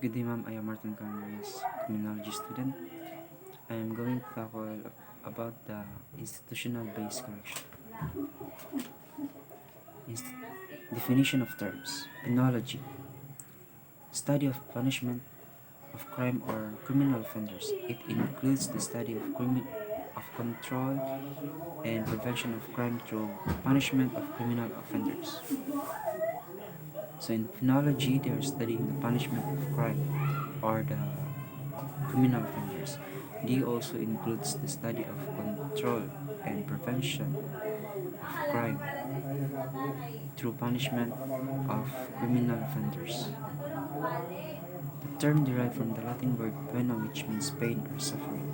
Good day, ma'am. I am Martin Camarillas, criminology student. I am going to tackle about the institutional-based correction. Inst- Definition of terms. Penology. Study of punishment of crime or criminal offenders. It includes the study of control and prevention of crime through punishment of criminal offenders. So in penology, they are studying the punishment of crime or the criminal offenders. D also includes the study of control and prevention of crime through punishment of criminal offenders. The term derived from the Latin word pena, which means pain or suffering.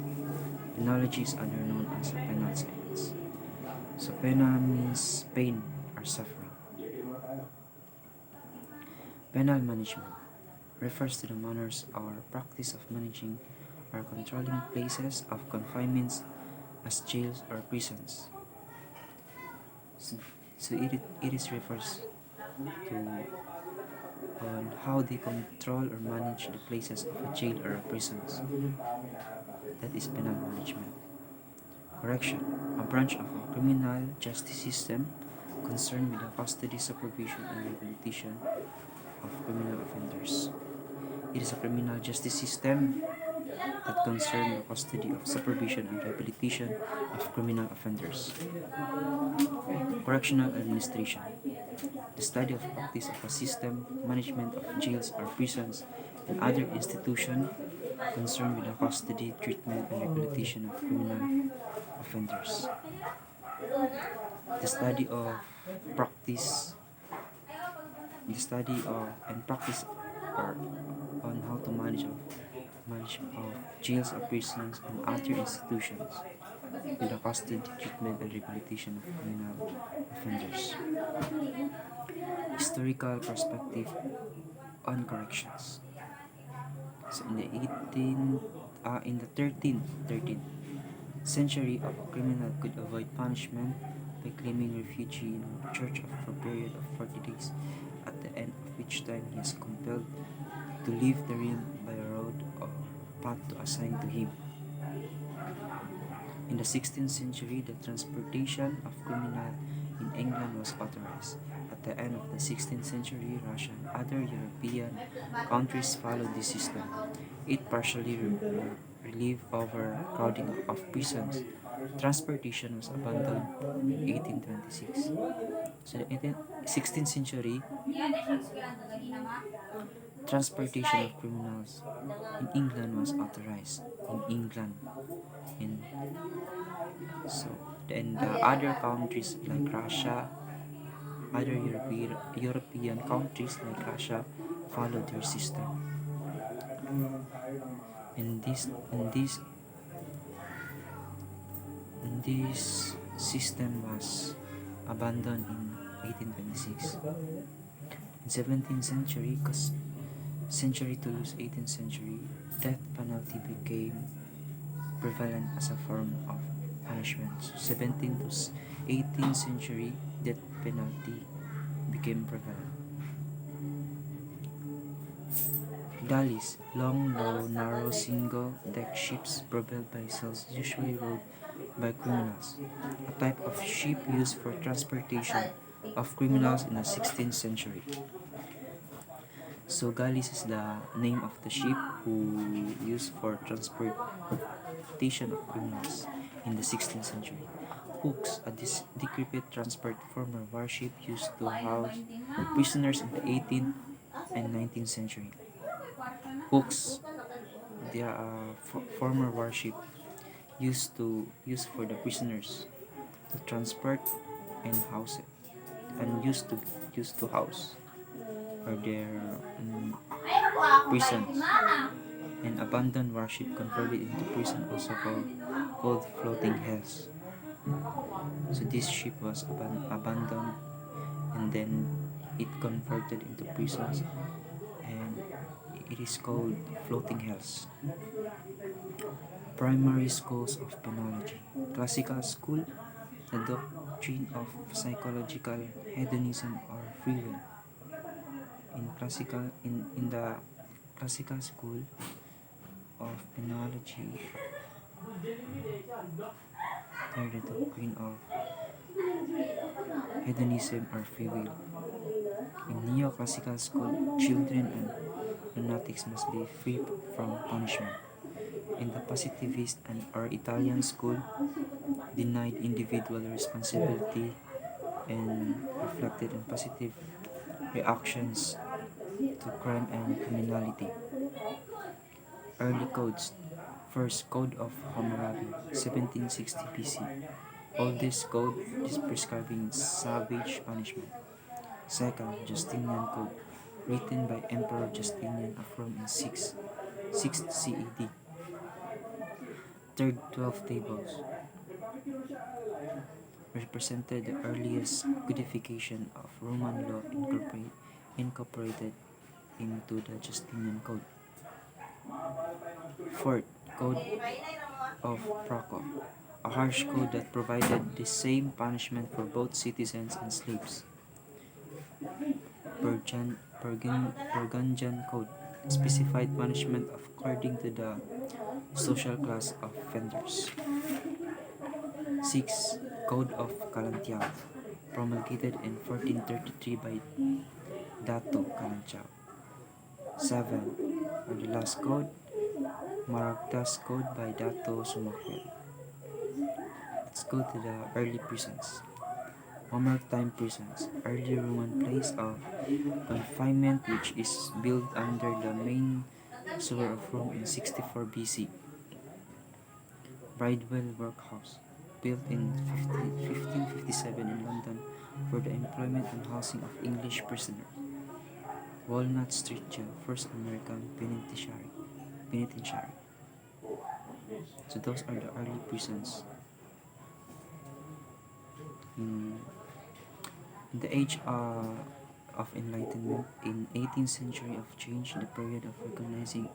Penology is other known as a penal science. So pena means pain or suffering. Penal management refers to the manners or practice of managing or controlling places of confinement as jails or prisons. So, so it refers to on how they control or manage the places of a jail or a prisons. That is penal management. Correction, a branch of a criminal justice system concerned with the custody, supervision, and rehabilitation of criminal offenders. It is a criminal justice system that concern the custody of supervision and rehabilitation of criminal offenders. Correctional administration, the study of practice of a system, management of jails or prisons, and other institutions concerned with the custody, treatment, and rehabilitation of criminal offenders. The study of practice, the study of and practice or on how to manage of jails or prisons and other institutions with the custody, treatment, and rehabilitation of criminal offenders. Historical perspective on corrections. So in the 13th century, a criminal could avoid punishment by claiming refuge in a church for a period of 40 days, at the end of which time he is compelled to leave the realm by a road or path to assign to him. In the 16th century, the transportation of criminals in England was authorized. At the end of the 16th century, Russia and other European countries followed this system. It partially relieved overcrowding of prisons. Transportation was abandoned in 1826. So the 16th century, transportation of criminals in England was authorized. In England, in so then the other countries like Russia, other European countries like Russia followed their system. And this system was abandoned in 1826. In 17th century to 18th century, death penalty became prevalent as a form of punishment. So 17th to 18th century, death penalty became prevalent. Galleys, long, low, narrow, single-deck ships propelled by sails usually rowed by criminals, a type of ship used for transportation of criminals in the 16th century. So galleys is the name of the ship who used for transportation of criminals in the 16th century. Hooks, a decrepit transport former warship used to house prisoners in the 18th and 19th century. Hooks, the former warship used for the prisoners to transport and house it, and used to house or their prisons. An abandoned warship converted into prison, also called floating hells. So this ship was abandoned, and then it converted into prisons, and it is called floating hells. Primary schools of penology. Classical school, the doctrine of psychological hedonism or free will. In Classical School of Penology, they're the doctrine of hedonism or free will. In neoclassical school, children and lunatics must be free from punishment. In the positivist and or Italian school, denied individual responsibility and reflected in positive reactions to crime and criminality. Early codes. First, Code of Hammurabi, 1760 BC. Oldest code is prescribing savage punishment. Second, Justinian Code, written by Emperor Justinian of Rome in 6th CED. Third, 12 tables, represented the earliest codification of Roman law incorporated into the Justinian Code. Fourth, Code of Procol, a harsh code that provided the same punishment for both citizens and slaves. Burgundian Code specified punishment according to the social class of offenders. 6. Code of Calantiao, promulgated in 1433 by Dato Calantiao. 7. Or the last code, Maragtas Code by Dato Sumakwel. Let's go to the early prisons. Mamertine prisons, early Roman place of confinement which is built under the main sewer of Rome in 64 BC. Bridewell Workhouse, built in 1557 in London for the employment and housing of English prisoners. Walnut Street Jail, first American penitentiary. So those are the early prisons. In the age of enlightenment, in 18th century of change, the period of recognizing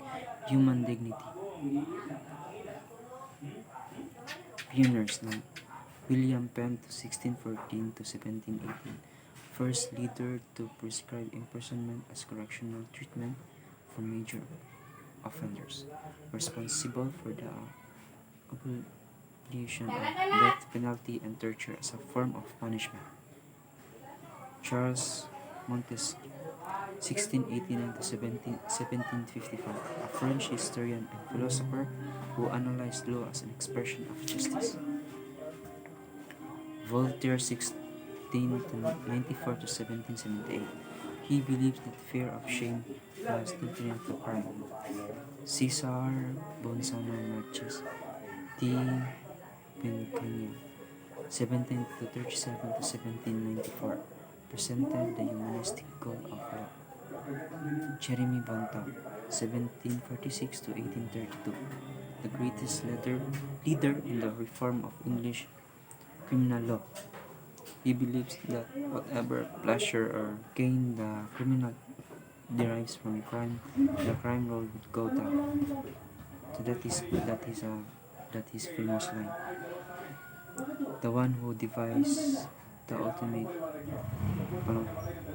human dignity. Pioneers like William Penn to 1614 to 1718, first leader to prescribe imprisonment as correctional treatment for major offenders, responsible for the abolition of death penalty and torture as a form of punishment. Charles Montesquieu, 1689 to 1755, a French historian and philosopher who analyzed law as an expression of justice. Voltaire, 16 to 94 to 1778, he believes that fear of shame was deterrent to crime. Cesar Bonzano Marches, D. Bencaña, 17 to 37 to 1794, presented the humanistic goal of law. Jeremy Bentham, 1746 to 1832, the greatest leader in the reform of English criminal law. He believes that whatever pleasure or gain the criminal derives from crime, the crime roll would go down. So that is famous line. The one who devised the ultimate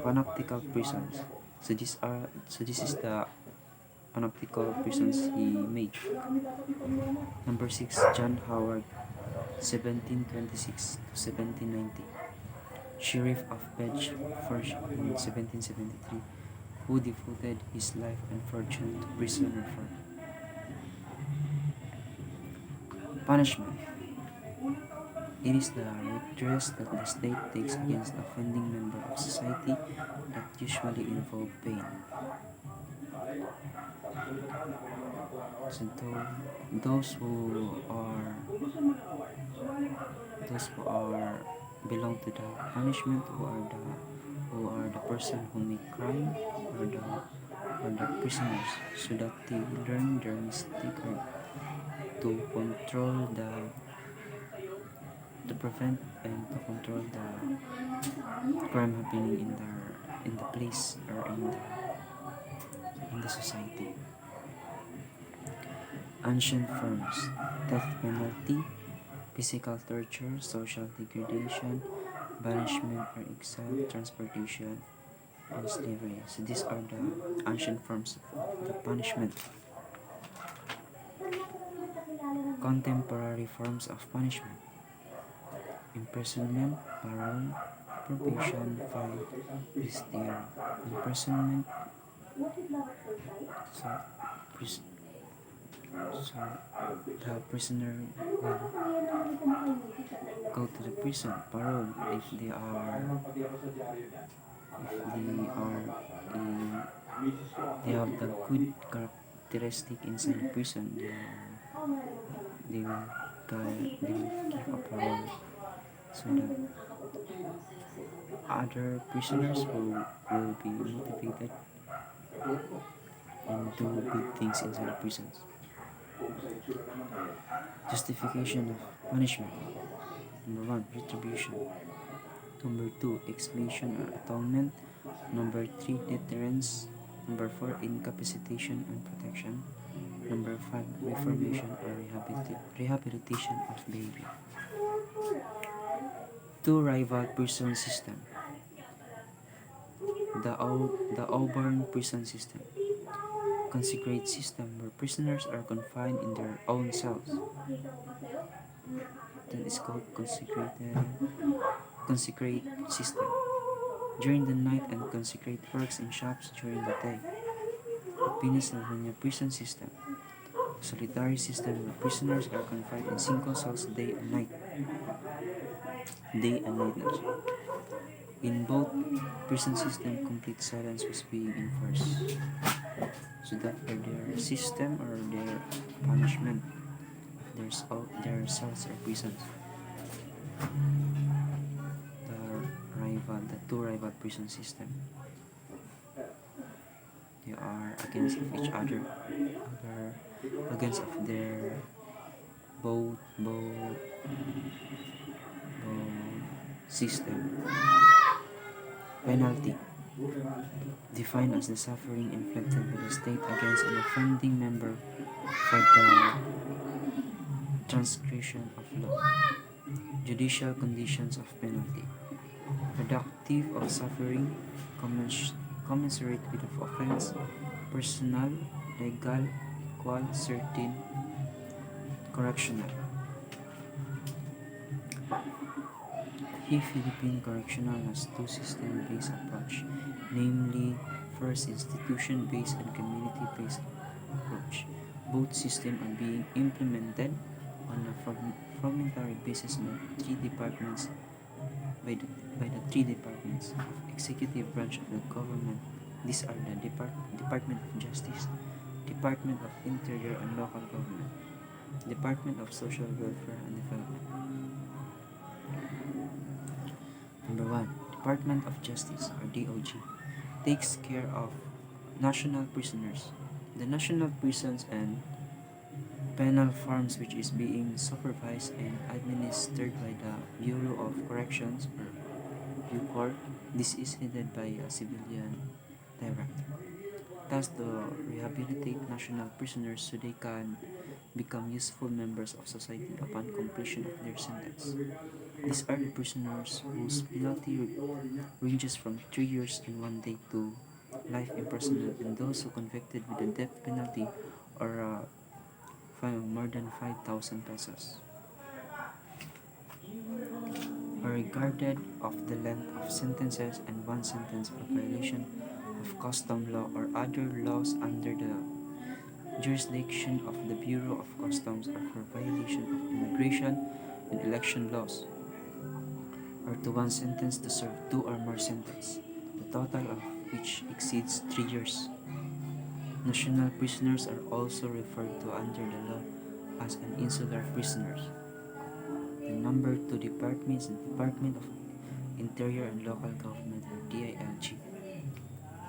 panoptical prisons. So this is the panoptical prisons he made. Number 6, John Howard, 1726 to 1790, Sheriff of Bedfordshire in 1773, who devoted his life and fortune to prison reform. Punishment. It is the redress that the state takes against offending member of society that usually involve pain. So those who are belong to the punishment, who are the person who make crime, or the prisoners, so that they learn their mistake or to control to prevent and to control the crime happening in the place or in the society. Ancient forms: death penalty, physical torture, social degradation, banishment or exile, transportation, and slavery. So these are the ancient forms of the punishment. Contemporary forms of punishment: imprisonment, parole, probation, fine, bestiary. Imprisonment, so, pris- so the prisoner will go to the prison. Parole, if they are they have the good characteristic inside the prison, they will give a parole so that other prisoners will be motivated and do good things inside the prisons. Justification of punishment. Number 1, retribution. Number 2, expiation or atonement. Number 3, deterrence. Number 4, incapacitation and protection. Number 5, reformation or rehabilitation of behavior. Two rival prison system. The Auburn prison system. Consecrate system where prisoners are confined in their own cells. That is called consecrate system. During the night and consecrate works in shops during the day. The Pennsylvania prison system. Solitary system where prisoners are confined in single cells day and night. In both prison system, complete silence was being enforced. So that for their system or their punishment, their cells or prisons. The two rival prison system. They are against of each other, against of their both system. Penalty. Defined as the suffering inflicted by the state against an offending member for the transgression of law. Judicial conditions of penalty. Productive of suffering, commensurate with the offense, personal, legal, equal, certain, correctional. Philippine Correctional has two system-based approach, namely, first institution-based and community-based approach. Both systems are being implemented on a fragmentary basis by the three departments of executive branch of the government. These are the Department of Justice, Department of Interior and Local Government, Department of Social Welfare and Development. Number 1, Department of Justice or DOJ takes care of national prisoners. The national prisons and penal farms which is being supervised and administered by the Bureau of Corrections or BUCOR. This is headed by a civilian director. Thus, to rehabilitate national prisoners so they can become useful members of society upon completion of their sentence. These are the prisoners whose penalty ranges from 3 years and 1 day to life imprisonment, and those who convicted with the death penalty or a fine of more than 5,000 pesos. Are regarded of the length of sentences and one sentence for violation of custom law or other laws under the jurisdiction of the Bureau of Customs or for violation of immigration and election laws, or to one sentence to serve 2 or more sentences, the total of which exceeds 3 years. National prisoners are also referred to under the law as an insular prisoners. The number 2 department is the Department of Interior and Local Government or DILG.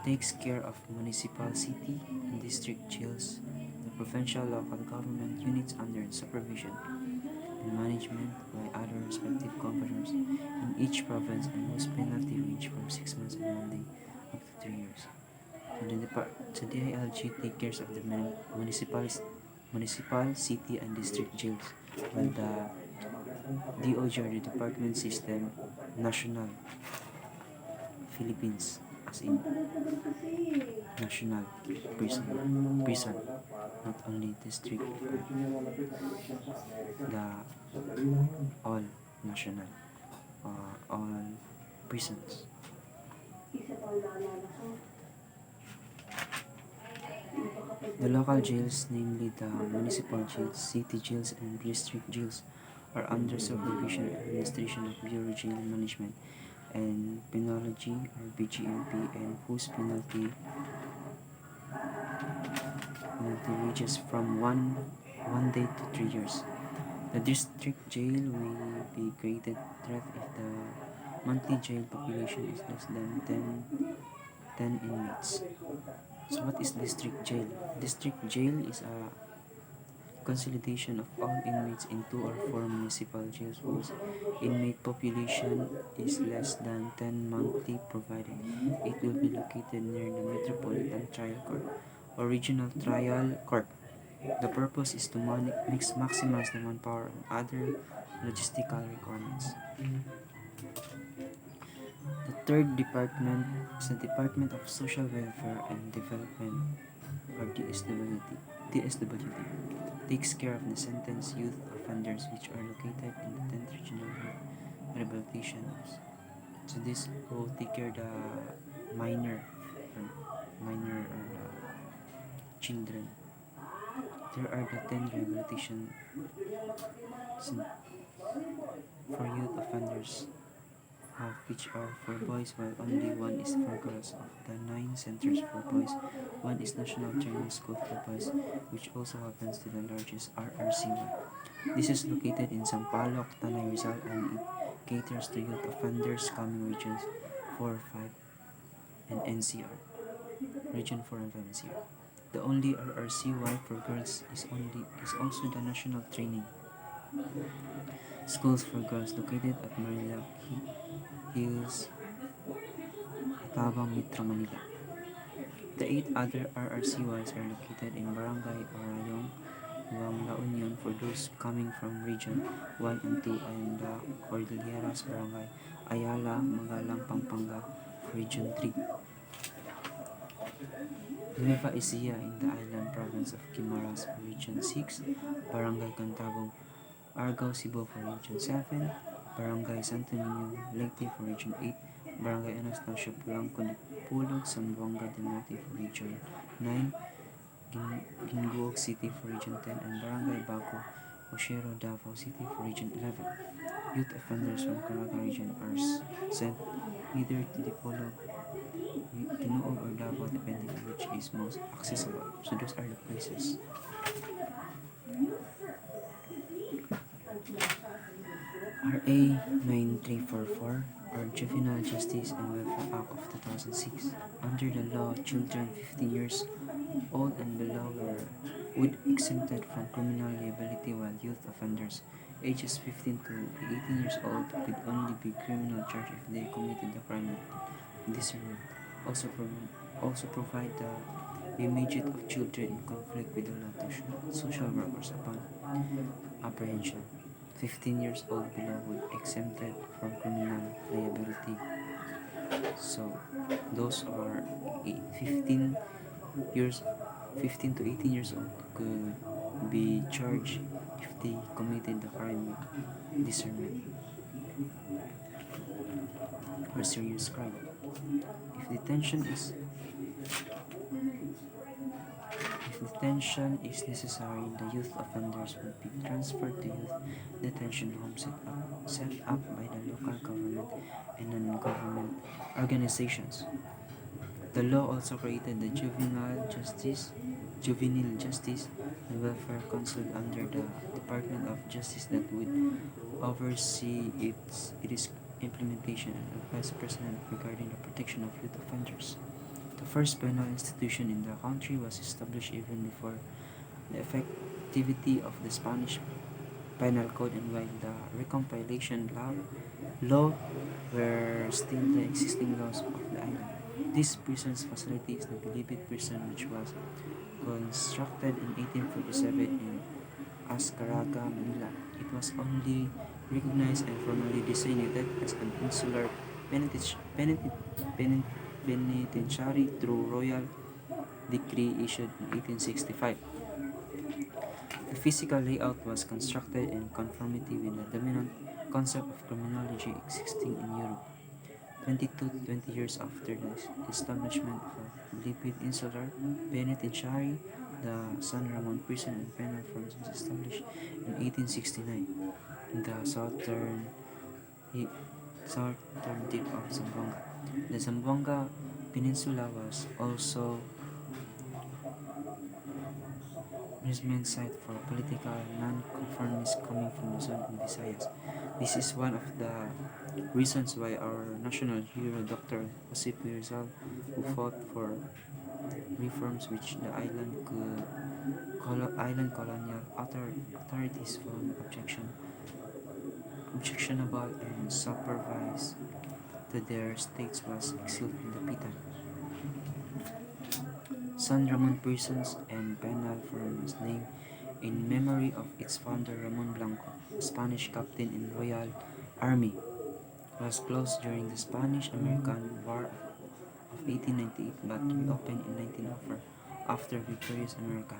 Takes care of municipal, city, and district jails, the provincial local government units under its supervision and management by other respective governors in each province, and whose penalty range from 6 months and 1 day up to 3 years. So the DILG takes care of the municipal, city, and district jails, while the DOJ or the Department System National Philippines as in national prison, not only district, the all national all prisons. The local jails, namely the municipal jails, city jails, and district jails, are under supervision and administration of Bureau of Jail Management and Penology or BGMP, and whose penalty ranges from one day to 3 years. The district jail may be graded threat if the monthly jail population is less than 10 inmates. So what is district jail? District jail is a consolidation of all inmates in 2 or 4 municipal jails whose inmate population is less than 10 monthly, provided it will be located near the Metropolitan Trial Court or Regional Trial Court. The purpose is to maximize the manpower and other logistical requirements. The third department is the Department of Social Welfare and Development, or DSWD, takes care of the sentenced youth offenders which are located in the 10th Regional Rehabilitation Homes. So this will take care of the minor or children. There are the 10 rehabilitation for youth offenders, which are for boys, while only one is for girls. Of the 9 centers for boys, one is National Training School for Boys, which also happens to the largest RRCY. This is located in Sampaloc, Tanay Rizal, and it caters to youth offenders coming regions 4, 5, and NCR. Region 4 and 5 NCR. The only RRCY for girls is also the National Training Schools for Girls located at Manila Hills, Tabang, Metro Manila. The 8 other RRCYs are located in Barangay Orayong, La Union for those coming from Region 1 and 2, and the Cordilleras, Barangay Ayala, Magalang, Pampanga for Region 3. Nueva Ecija in the island province of Guimaras for Region 6, Barangay Cantabong, Argao, Cebu for Region 7, Barangay Santo Niño, Leyte for Region 8, Barangay Anastasia Polanco, Dipolog, Zamboanga del Norte for Region 9, Gingoog City for Region 10, and Barangay Baco, Oshero, Davao City for Region 11. Youth offenders from Caraga region are sent either to Dipolog, Gingoog, or Davao, depending on which is most accessible. So those are the places. RA 9344, or Juvenile Justice and Welfare Act of 2006. Under the law, children 15 years old and below would exempted from criminal liability, while youth offenders ages 15 to 18 years old could only be criminal charged if they committed the crime of discernment. Also provide the immediate of children in conflict with the law to social workers upon apprehension. 15 years old below would exempted from criminal liability. So those are 15 to 18 years old could be charged if they committed the crime of discernment or serious crime. If detention is necessary, the youth offenders would be transferred to youth detention homes set up by the local government and non-government organizations. The law also created the Juvenile Justice and Welfare Council under the Department of Justice that would oversee its implementation and advise the President regarding the protection of youth offenders. The first penal institution in the country was established even before the effectivity of the Spanish Penal Code, and while the recompilation law were still the existing laws of the island. This prison's facility is the Bilibid Prison, which was constructed in 1847 in Azcárraga, Manila. It was only recognized and formally designated as an insular penitentiary through royal decree issued in 1865. The physical layout was constructed in conformity with the dominant concept of criminology existing in Europe. 22 to 20 years after the establishment of a Lipid Insular Penitentiary, the San Ramon Prison and Penal Forms was established in 1869 in the hi- southern tip of Zamboanga. The Zamboanga Peninsula was also amusement site for political non-conformists coming from Luzon and Visayas. This is one of the reasons why our national hero Dr. Jose P. Rizal, who fought for reforms which the island colonial authorities found objectionable and supervised to their states, was exiled in the Pitan. San Ramon Prisons and Penal Firm was named in memory of its founder Ramon Blanco, a Spanish captain in Royal Army. It was closed during the Spanish-American War of 1898 but reopened in 1904 after victorious America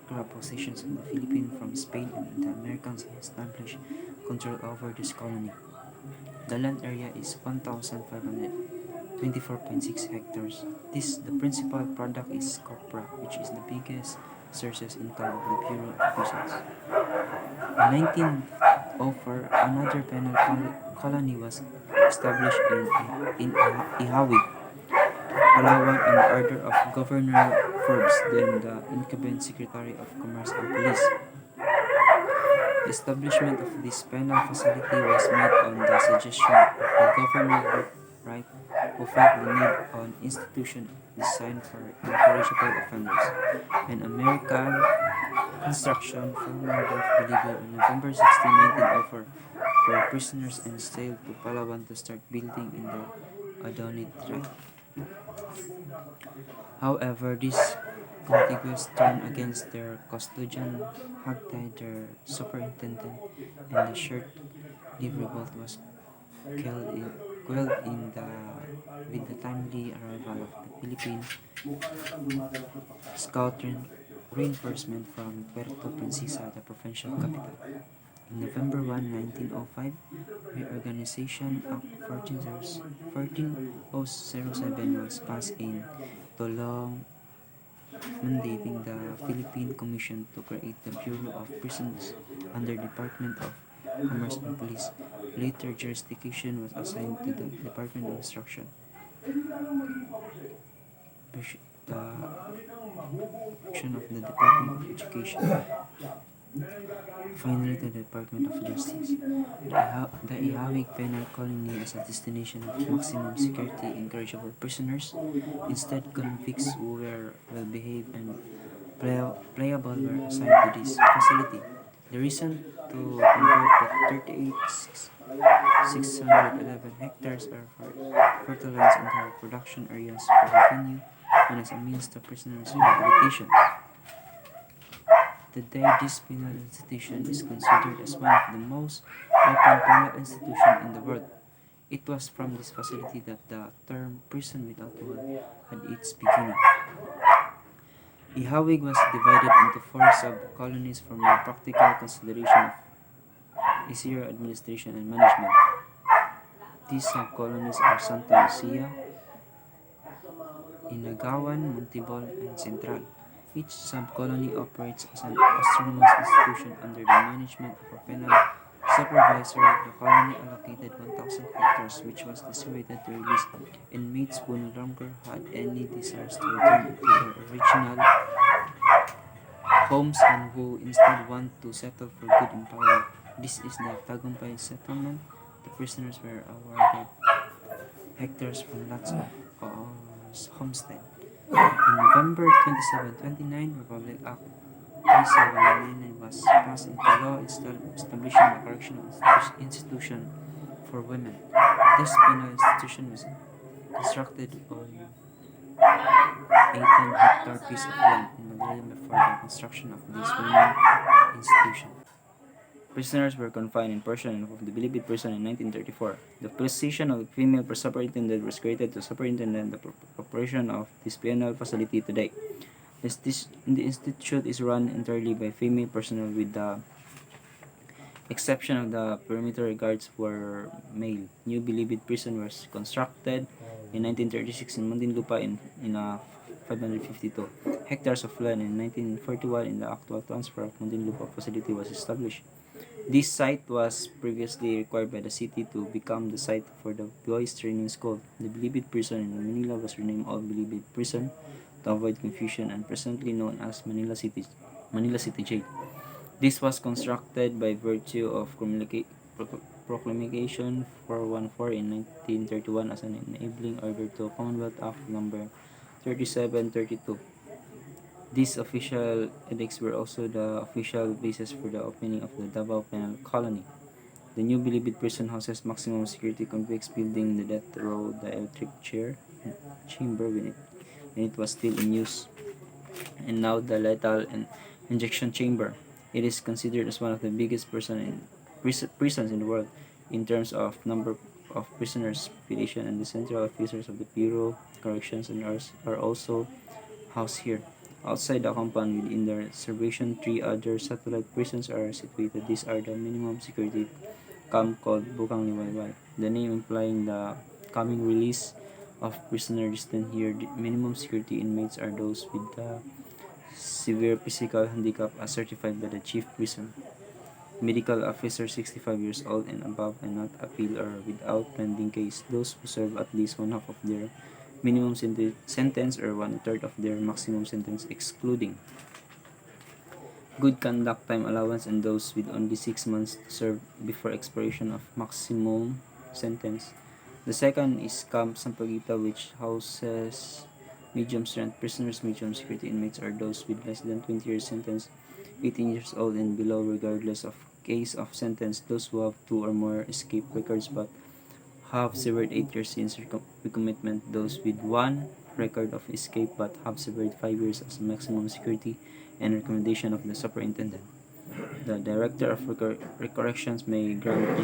grabbed possessions of the Philippines from Spain and the Americans established control over this colony. The land area is 1,524.6 hectares. The principal product is copra, which is the biggest sources income of the Bureau of Prisons. In 1904, another penal colony was established in Ihawig, Palawan on the order of Governor Forbes, then the incumbent Secretary of Commerce and Police. The establishment of this penal facility was made on the suggestion of the Governor Wright, who felt the need of an institution designed for incorrigible offenders. An American construction firm of Bolivar on November 16, 1904 for prisoners and sailed to Palawan to start building in the Adonai tribe. However, this contiguous turned against their custodian Hagtai, their superintendent, and the short-lived revolt was quelled with the timely arrival of the Philippine scout reinforcement from Puerto Princesa, the provincial capital. In November 1, 1905, Reorganization Act 1407 was passed in Tolong, mandating the Philippine Commission to create the Bureau of Prisons under Department of Commerce and Police. Later, jurisdiction was assigned to the Department of Instruction. The action of the Department of Education. Finally, the Department of Justice. The Ihawig Penal Colony as a destination of maximum security incorrigible prisoners. Instead, convicts who were well-behaved and playable were assigned to this facility. The reason to convert the 38,611 hectares of fertile lands into production areas for revenue and as a means to prisoners' rehabilitation. Today, this penal institution is considered as one of the most open penal institutions in the world. It was from this facility that the term prison without wall had its beginning. Ihawig was divided into 4 sub-colonies for more practical consideration of easier administration and management. These sub-colonies are Santa Lucia, Inagawan, Montibol, and Central. Each sub-colony operates as an autonomous institution under the management of a penal supervisor. The colony allocated 1,000 hectares, which was distributed to release inmates who no longer had any desires to return to their original homes and who instead want to settle for good in Palawan. This is the Tagumpay settlement. The prisoners were awarded hectares from lots of homestead. In November 27-29, Republic Act 3799 was passed into law establishing a correctional institution for women. This penal institution was constructed on 18-hectare piece of land in Manila before the construction of this women institution. Prisoners were confined in portion of the Bilibid prison in 1934. The position of female superintendent was created to superintend the operation of this penal facility today. The institute is run entirely by female personnel with the exception of the perimeter guards were male. New Bilibid prison was constructed in 1936 in Muntinlupa in 552 hectares of land. In 1941, in the actual transfer of Muntinlupa facility was established. This site was previously required by the city to become the site for the boys' training school. The Bilibid prison in Manila was renamed Old Bilibid Prison to avoid confusion and presently known as Manila City Jail. This was constructed by virtue of Proclamation 414 in 1931 as an enabling order to Commonwealth Act Number 3732. These official edicts were also the official basis for the opening of the Davao Penal Colony. The new Bilibid prison houses maximum security convicts building the death row dielectric chamber when it was still in use, and now the lethal injection chamber. It is considered as one of the biggest prisons in the world in terms of number of prisoners, population, and the central officers of the Bureau Corrections and are also housed here. Outside the compound within the reservation, 3 other satellite prisons are situated. These are the minimum security camp called Bukang Liwayway, the name implying the coming release of prisoners destined here. The minimum security inmates are those with the severe physical handicap as certified by the chief prison medical officer 65 years old and above and not appeal or without pending case. Those who serve at least one half of their minimum sentence or one-third of their maximum sentence excluding good conduct time allowance, and those with only 6 months to serve before expiration of maximum sentence. The second is Camp Sampaguita, which houses medium strength prisoners. Medium security inmates are those with less than 20 years sentence, 18 years old and below regardless of case of sentence. Those who have 2 or more escape records but have severed 8 years since recommitment. Those with 1 record of escape but have severed 5 years as maximum security and recommendation of the superintendent. The director of corrections may grant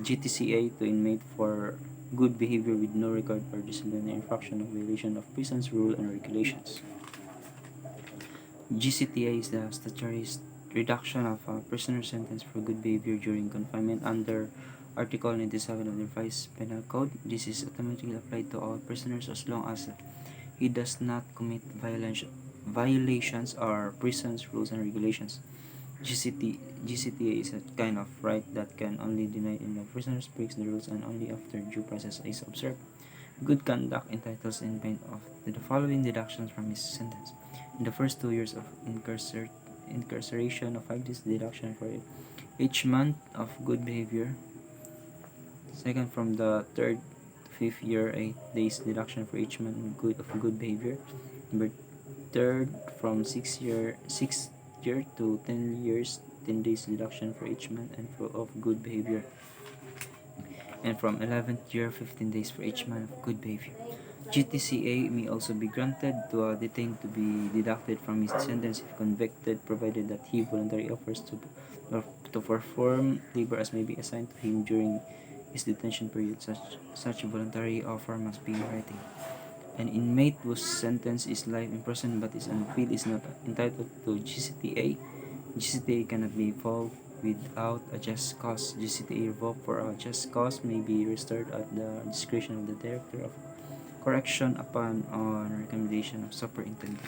GTCA to inmate for good behavior with no record for disciplinary infraction of violation of prison's rule and regulations. GCTA is the statutory reduction of a prisoner's sentence for good behavior during confinement under Article 97 of the Revised Penal Code. This is automatically applied to all prisoners as long as he does not commit violations or prison's rules and regulations. GCTA is a kind of right that can only deny in the prisoner breaks the rules and only after due process is observed. Good conduct entitles inmate of the following deductions from his sentence. In the first 2 years of incarceration, of 5 days deduction for each month of good behavior. Second, from the 3rd to 5th year, 8 days deduction for each month of good behavior. Number 3rd, from 6th year to 10 years, 10 days deduction for each month and of good behavior. And from 11th year, 15 days for each month of good behavior. GTCA may also be granted to a detained to be deducted from his sentence if convicted, provided that he voluntarily offers to perform labor as may be assigned to him during his detention period. Such voluntary offer must be in writing. An inmate whose sentence is life imprisonment but is on appeal is not entitled to GCTA. GCTA cannot be revoked without a just cause. GCTA revoked for a just cause may be restored at the discretion of the Director of Correction upon recommendation of superintendent.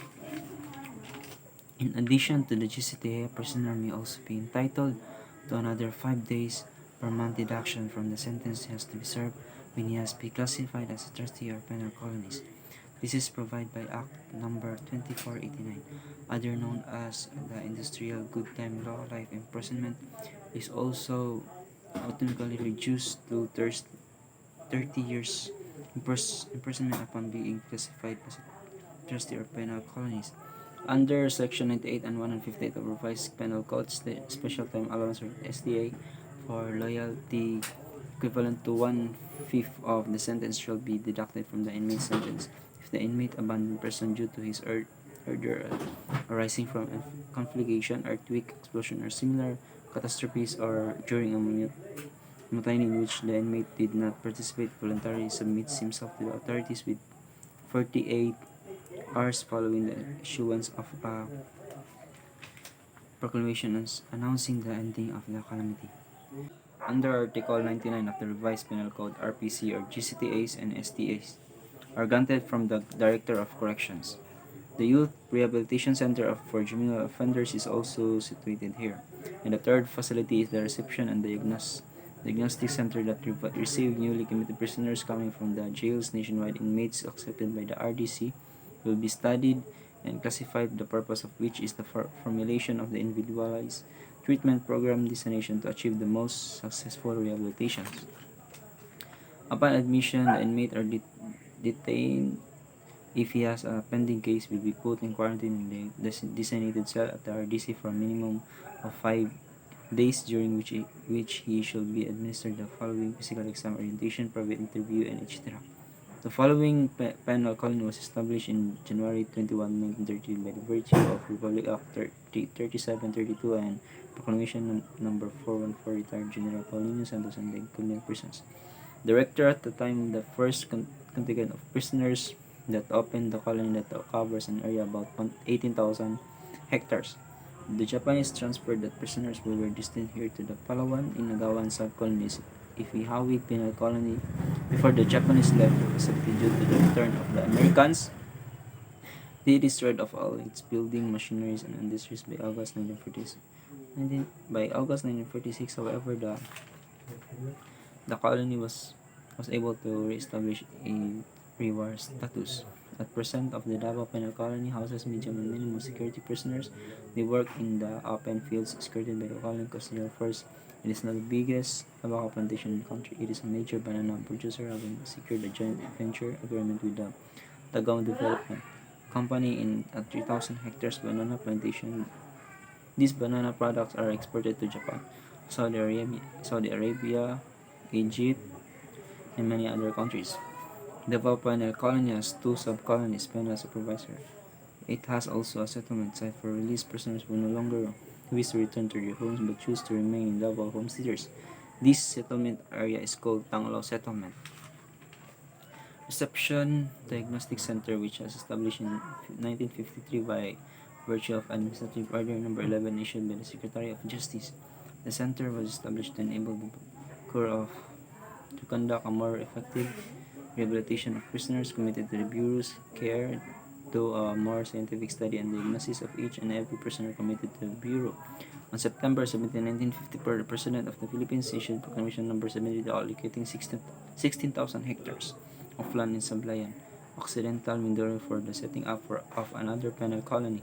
In addition to the GCTA, a prisoner may also be entitled to another 5 days per month deduction from the sentence he has to be served when he has been classified as a trustee or penal colonist. This is provided by Act Number 2489, other known as the Industrial Good Time Law. Life imprisonment is also automatically reduced to 30 years imprisonment upon being classified as a trustee or penal colonist. Under Section 98 and 158 of Revised Penal Code, special time allowance or STA for loyalty equivalent to 1/5 of the sentence shall be deducted from the inmate's sentence. If the inmate abandoned person due to his order arising from conflagration, earthquake, explosion, or similar catastrophes or during a mutiny in which the inmate did not participate voluntarily submits himself to the authorities with 48 hours following the issuance of a proclamation announcing the ending of the calamity. Under Article 99 of the Revised Penal Code, RPC or GCTAs and STAs are granted from the Director of Corrections. The Youth Rehabilitation Center for Juvenile Offenders is also situated here. And the third facility is the Reception and Diagnostic Center that receive newly committed prisoners coming from the jails nationwide. Inmates accepted by the RDC will be studied and classified, the purpose of which is the formulation of the individualized treatment program destination to achieve the most successful rehabilitations. Upon admission, the inmate or detained, if he has a pending case, will be put in quarantine in the designated cell at the RDC for a minimum of 5 days, during which he shall be administered the following physical exam, orientation, private interview, and etc. The following penal colony was established in January 21, 1930 by the virtue of Republic Act 3732 and Proclamation number 414, retired General Paulino Santos and the Colonial Prisons. Director at the time, the first contingent of prisoners that opened the colony that covers an area about 18,000 hectares. The Japanese transferred the prisoners who were destined here to the Palawan, Inagawan sub-colonies, Ifihawi Penal Colony, before the Japanese left the facility due to the return of the Americans. They destroyed of all its building machineries and industries by August 1946. By August 1946, however, the colony was able to reestablish a pre-war status. At present, of the Davao Penal Colony houses medium and minimum security prisoners. They work in the open fields skirted by the colony considered first. It is not the biggest tobacco plantation in the country. It is a major banana producer, having secured a joint venture agreement with the Tagaw Development Company in a 3,000 hectares banana plantation. These banana products are exported to Japan, Saudi Arabia, Egypt, and many other countries. The Penal Colony has two sub-colonies, penal supervisor. It has also a settlement site for released prisoners who no longer wish to return to their homes but choose to remain in Davao homesteaders. This settlement area is called Tanglaw Settlement. Reception Diagnostic Center, which was established in 1953 by virtue of Administrative Order Number 11 issued by the Secretary of Justice. The center was established to enable the Bureau to conduct a more effective rehabilitation of prisoners committed to the Bureau's care, to a more scientific study and diagnosis of each and every prisoner committed to the Bureau. On September 17, 1954, the President of the Philippines issued Proclamation number 72 allocating 16,000 hectares of land in Sablayan, Occidental Mindoro for the setting up of another penal colony.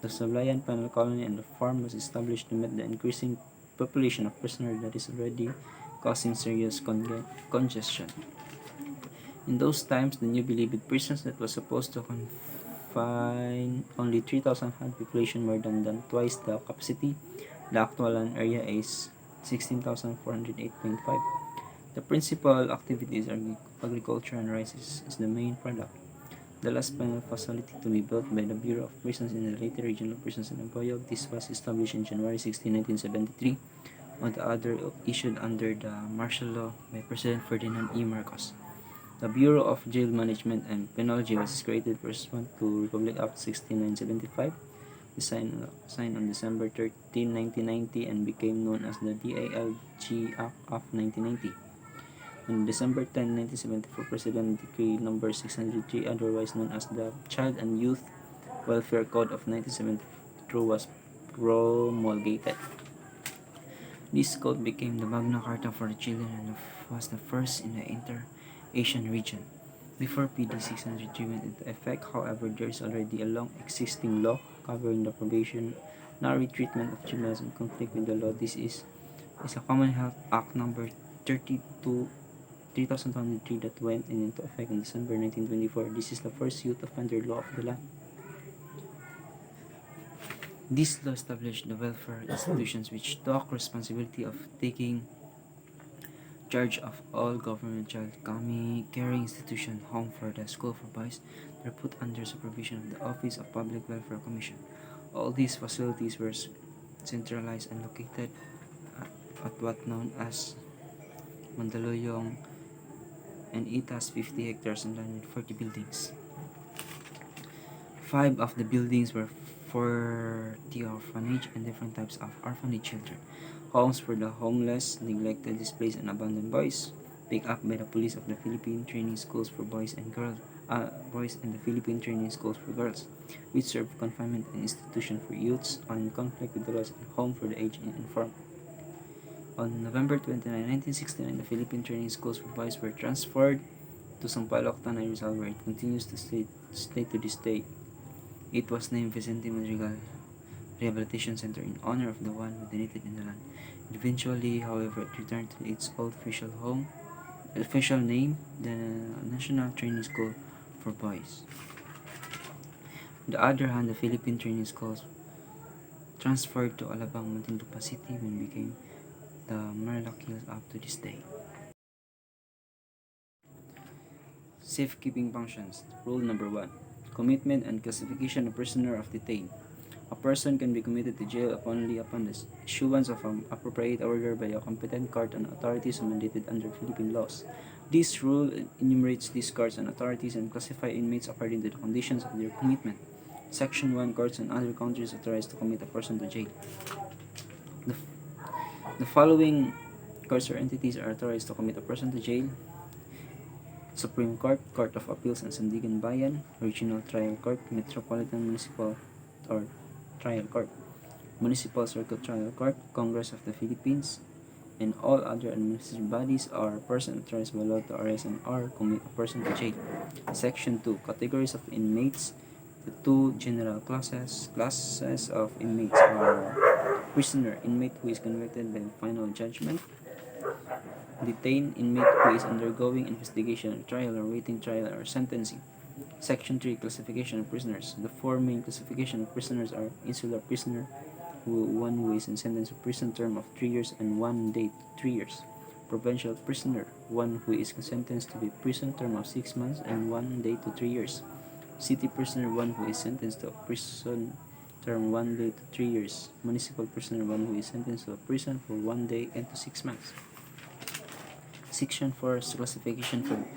The Sablayan Penal Colony and the farm was established to meet the increasing population of prisoners that is already causing serious congestion. In those times, the new Bilibid prisons that was supposed to confine only 3,000 had population more than twice the capacity. The actual land area is 16,408.5. The principal activities are agriculture and rice is the main product. The last penal facility to be built by the Bureau of Prisons in the later regional prisons in Amboyog. This was established in January 16, 1973, on the other issued under the martial law by President Ferdinand E. Marcos. The Bureau of Jail Management and Penology was created pursuant to Republic Act 16975, signed on December 13, 1990, and became known as the DALG Act of 1990. On December 10, 1974, President Decree number 603, otherwise known as the Child and Youth Welfare Code of 1972, was promulgated. This code became the Magna Carta for the children and was the first in the Inter-Asian region. Before PD 603 went into effect, however, there is already a long existing law covering the probationary treatment of juveniles in conflict with the law. This is a Commonwealth Act number 3003 that went into effect in December 1924. This is the first youth offender law of the land. This law established the welfare institutions which took responsibility of taking charge of all government child caring institution. Home for the school for boys were put under supervision of the Office of Public Welfare Commission. All these facilities were centralized and located at what known as Mandaluyong, and it has 50 hectares of land with 40 buildings. 5 of the buildings were for the orphanage and different types of orphanage children. Homes for the homeless, neglected, displaced, and abandoned boys, picked up by the police of the Philippine Training Schools for Boys and Girls, boys and the Philippine Training Schools for Girls, which serve confinement and institution for youths on conflict with the laws, and home for the aged and infirm. On November 29, 1969, the Philippine Training Schools for Boys were transferred to Sampaloc, Tanay Rizal, where it continues to stay to this day. It was named Vicente Madrigal Rehabilitation Center in honor of the one who donated in the land. Eventually, however, it returned to its old official name, the National Training School for Boys. On the other hand, the Philippine Training Schools transferred to Alabang, Muntinlupa City when it became the Merlac Hills up to this day. Safekeeping functions. Rule number 1. Commitment and classification of prisoner of detained. A person can be committed to jail only upon the issuance of an appropriate order by a competent court and authorities mandated under Philippine laws. This rule enumerates these courts and authorities and classify inmates according to the conditions of their commitment. Section 1. Courts in other countries authorized to commit a person to jail. The following courts or entities are authorized to commit a person to jail: Supreme Court, Court of Appeals and Sandigan Bayan, Regional Trial Court, Metropolitan Municipal or Trial Court, Municipal Circuit Trial Court, Congress of the Philippines, and all other administrative bodies or persons authorized by law to arrest and or commit a person to jail. Section 2. Categories of inmates. The two general classes of inmates are prisoner, inmate who is convicted by final judgment; detained, inmate who is undergoing investigation or trial or waiting trial or sentencing. Section 3. Classification of prisoners. The four main classification of prisoners are: insular prisoner, one who is sentenced to prison term of 3 years and 1 day to 3 years; provincial prisoner, one who is sentenced to a prison term of 6 months and 1 day to 3 years; city prisoner, one who is sentenced to a prison term 1 day to 3 years; municipal prisoner, one who is sentenced to a prison for 1 day and to 6 months. Section 4. Classification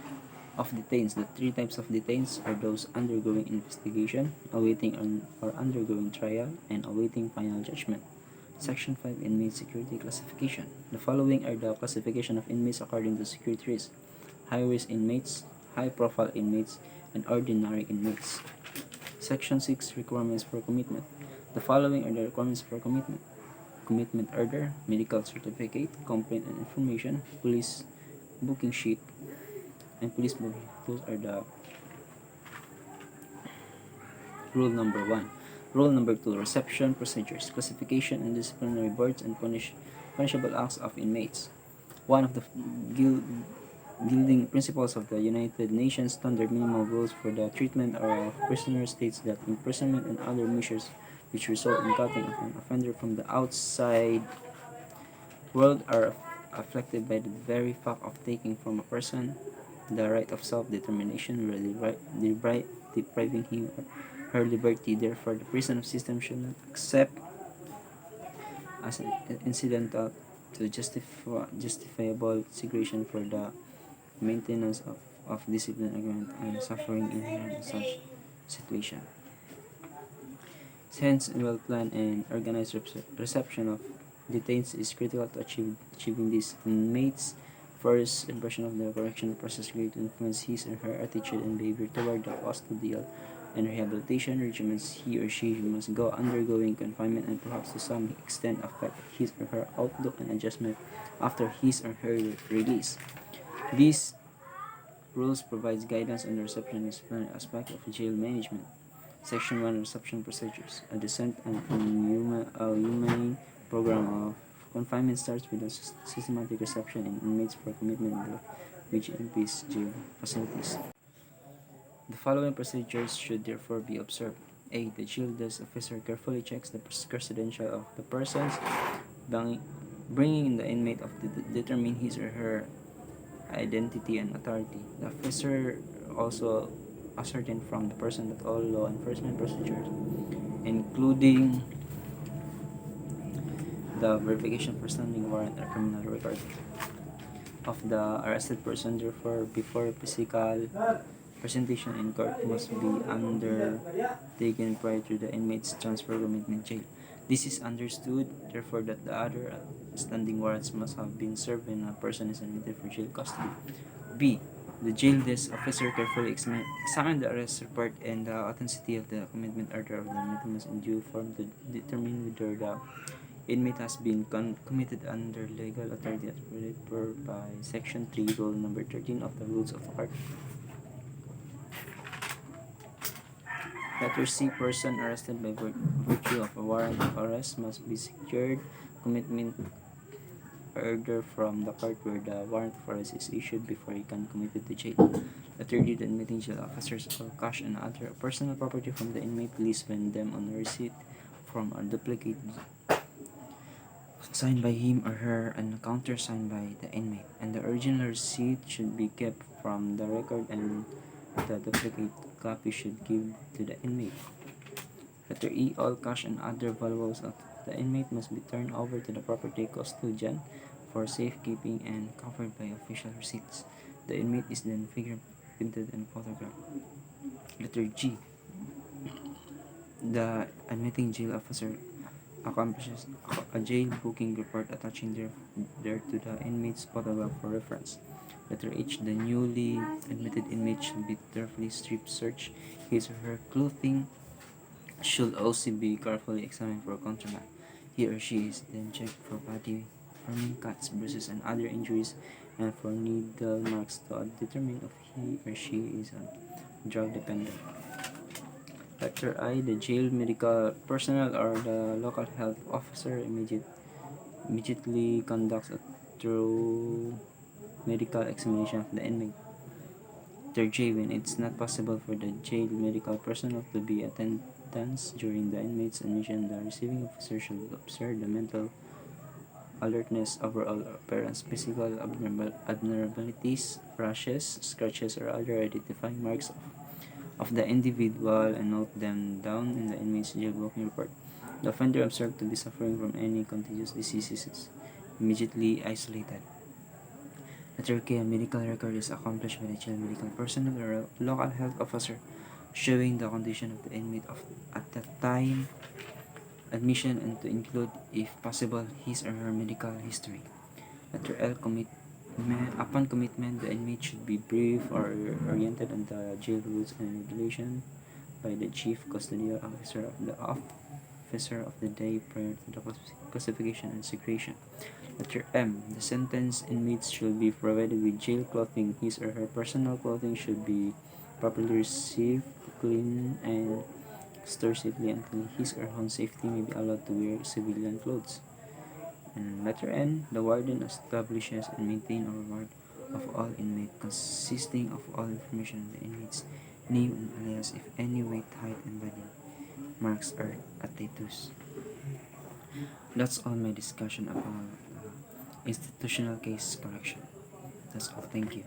of detains. The three types of detains are those undergoing investigation, awaiting or undergoing trial, and awaiting final judgment. Section 5. Inmate security classification. The following are the classification of inmates according to security risk: high-risk inmates, high-profile inmates, and ordinary inmates. Section 6. Requirements for commitment. The following are the requirements for commitment: commitment order, medical certificate, complaint and information, police booking sheet, and police booking. Those are the rule number 1. Rule number 2. Reception procedures, classification and disciplinary boards, and punishable acts of inmates. One of the guiding principles of the United Nations Standard Minimum Rules for the Treatment of Prisoners states that imprisonment and other measures which result in cutting off an offender from the outside world are affected by the very fact of taking from a person the right of self-determination, depriving him or her liberty. Therefore, the prison system should not accept as an incidental to justifiable segregation for the maintenance of discipline, agreement, and suffering inherent in such situation. Hence, well-planned and organized reception of detained is critical to achieving this. Inmates' first impression of the correctional process greatly influence his or her attitude and behavior toward the custodial and rehabilitation regimens he or she must go undergoing confinement, and perhaps to some extent affect his or her outlook and adjustment after his or her release. These rules provides guidance on the reception and disciplinary aspect of jail management. Section 1. Reception procedures. A decent and humane program of confinement starts with a systematic reception in inmates for commitment in the BGMP's jail facilities. The following procedures should therefore be observed. A. The jail desk officer carefully checks the credentials of the persons bringing in the inmate to determine his or her identity and authority. The officer also ascertain from the person that all law enforcement procedures, including The verification for standing warrant or criminal record of the arrested person, therefore, before physical presentation in court must be undertaken prior to the inmate's transfer to commitment jail. This is understood, therefore, that the other standing warrants must have been served when a person is admitted for jail custody. B. The jail desk officer carefully examine the arrest report and the authenticity of the commitment order of the inmate in due form to determine whether the inmate has been committed under legal authority as provided for by Section 3, Rule number 13 of the Rules of the Court. Letter C. Person arrested by virtue of a warrant of arrest must be secured commitment order from the court where the warrant of arrest is issued before he can committed to jail. Letter D. The admitting jail officers or cash and other personal property from the inmate please when them on a receipt from a duplicate signed by him or her and countersigned by the inmate, and the original receipt should be kept from the record and the duplicate copy should give to the inmate. Letter E. All cash and other valuables of the inmate must be turned over to the property custodian for safekeeping and covered by official receipts. The inmate is then fingerprinted and photographed. Letter G. The admitting jail officer accomplishes a jail booking report attaching there to the inmate's photograph for reference. Letter H. The newly admitted inmate should be carefully strip searched. His or her clothing should also be carefully examined for contraband. He or she is then checked for body forming cuts, bruises, and other injuries, and for needle marks to determine if he or she is a drug dependent. Letter I. The jail medical personnel or the local health officer immediately conducts a thorough medical examination of the inmate. Letter J. When it's not possible for the jail medical personnel to be attendance during the inmate's admission, the receiving officer should observe the mental alertness, overall appearance, physical abnormalities, rashes, scratches, or other identifying marks of the individual and note them down in the inmate's jail booking report. The offender observed to be suffering from any contagious diseases is immediately isolated. Letter K. A medical record is accomplished by the jail medical personnel or a local health officer showing the condition of the inmate at the time admission and to include, if possible, his or her medical history. Letter L. Upon commitment, the inmate should be briefed or oriented on the jail rules and regulations by the chief custodial officer of the day prior to the classification and segregation. Letter M. The sentenced inmates should be provided with jail clothing. His or her personal clothing should be properly received, clean, and stored safely until his or her own safety may be allowed to wear civilian clothes. And letter N. The warden establishes and maintains a record of all inmates consisting of all information on the inmate's name and alias, if any, weight, height, and body marks or tattoos. That's all my discussion about institutional case correction. That's all. Thank you.